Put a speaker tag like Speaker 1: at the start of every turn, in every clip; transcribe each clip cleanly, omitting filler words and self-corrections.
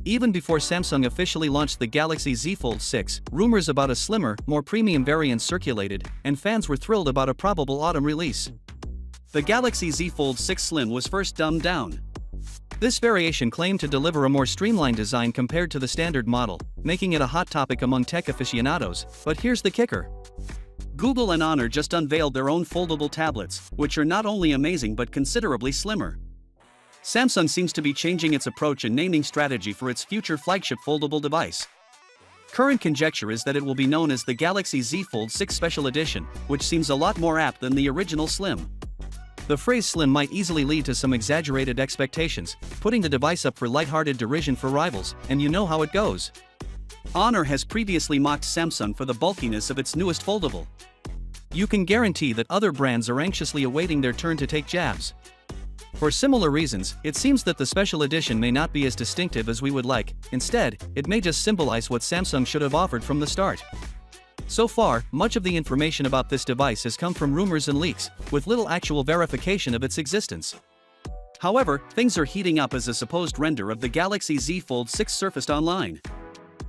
Speaker 1: Even before Samsung officially launched the Galaxy Z Fold 6, rumors about a slimmer, more premium variant circulated, and fans were thrilled about a probable autumn release. The Galaxy Z Fold 6 Slim was first dumbed down. This variation claimed to deliver a more streamlined design compared to the standard model, making it a hot topic among tech aficionados, but here's the kicker. Google and Honor just unveiled their own foldable tablets, which are not only amazing but considerably slimmer. Samsung seems to be changing its approach and naming strategy for its future flagship foldable device. Current conjecture is that it will be known as the Galaxy Z Fold 6 Special Edition, which seems a lot more apt than the original Slim. The phrase slim might easily lead to some exaggerated expectations, putting the device up for lighthearted derision for rivals, and you know how it goes. Honor has previously mocked Samsung for the bulkiness of its newest foldable. You can guarantee that other brands are anxiously awaiting their turn to take jabs. For similar reasons, it seems that the special edition may not be as distinctive as we would like. Instead, it may just symbolize what Samsung should have offered from the start. So far, much of the information about this device has come from rumors and leaks, with little actual verification of its existence. However, things are heating up as a supposed render of the Galaxy Z Fold 6 surfaced online.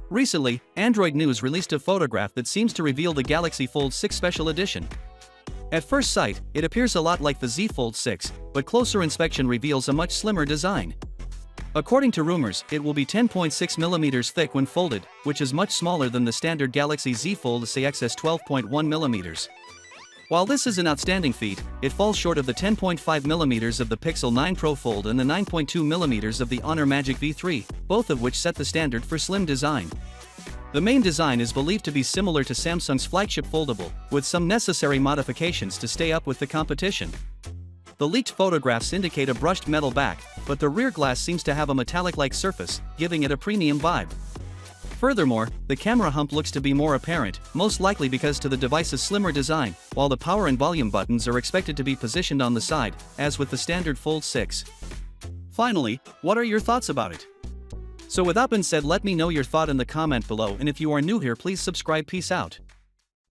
Speaker 1: Recently, Android News released a photograph that seems to reveal the Galaxy Fold 6 Special Edition. At first sight, it appears a lot like the Z Fold 6, but closer inspection reveals a much slimmer design. According to rumors, it will be 10.6mm thick when folded, which is much smaller than the standard Galaxy Z Fold CXS 12.1mm. While this is an outstanding feat, it falls short of the 10.5mm of the Pixel 9 Pro Fold and the 9.2mm of the Honor Magic V3, both of which set the standard for slim design. The main design is believed to be similar to Samsung's flagship foldable, with some necessary modifications to stay up with the competition. The leaked photographs indicate a brushed metal back, but the rear glass seems to have a metallic-like surface, giving it a premium vibe. Furthermore, the camera hump looks to be more apparent, most likely because to the device's slimmer design, while the power and volume buttons are expected to be positioned on the side, as with the standard Fold 6. Finally, what are your thoughts about it? So with that being said, let me know your thought in the comment below, and if you are new here, please subscribe. Peace out.